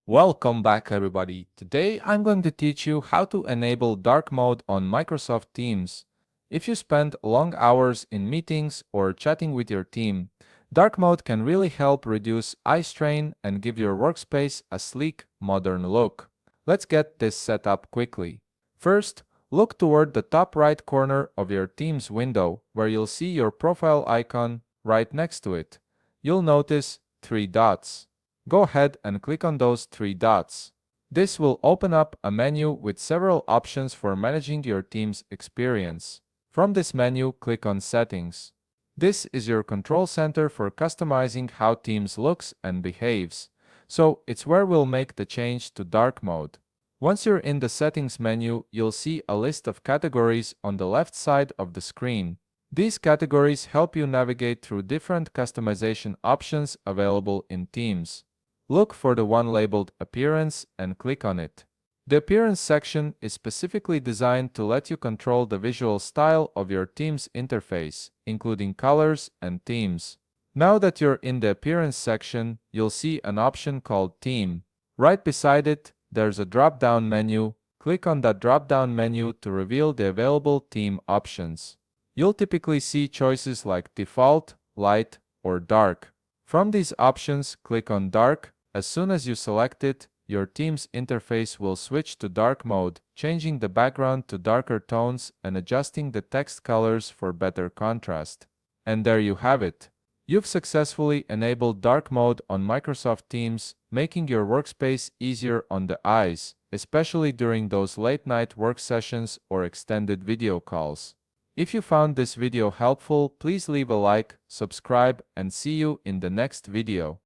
Welcome back everybody. Today I'm going to teach you how to enable dark mode on Microsoft Teams. If you spend long hours in meetings or chatting with your team, dark mode can really help reduce eye strain and give your workspace a sleek, modern look. Let's get this set up quickly. First, look toward the top right corner of your Teams window where you'll see your profile icon right next to it. You'll notice three dots. Go ahead and click on those three dots. This will open up a menu with several options for managing your team's experience. From this menu, click on Settings. This is your control center for customizing how Teams looks and behaves, so it's where we'll make the change to dark mode. Once you're in the Settings menu, you'll see a list of categories on the left side of the screen. These categories help you navigate through different customization options available in Teams. Look for the one labeled Appearance and click on it. The Appearance section is specifically designed to let you control the visual style of your Teams interface, including colors and themes. Now that you're in the Appearance section, you'll see an option called Theme. Right beside it, there's a drop-down menu. Click on that drop-down menu to reveal the available theme options. You'll typically see choices like Default, Light, or Dark. From these options, click on Dark. As soon as you select it, your Teams interface will switch to dark mode, changing the background to darker tones and adjusting the text colors for better contrast. And there you have it. You've successfully enabled dark mode on Microsoft Teams, making your workspace easier on the eyes, especially during those late-night work sessions or extended video calls. If you found this video helpful, please leave a like, subscribe, and see you in the next video.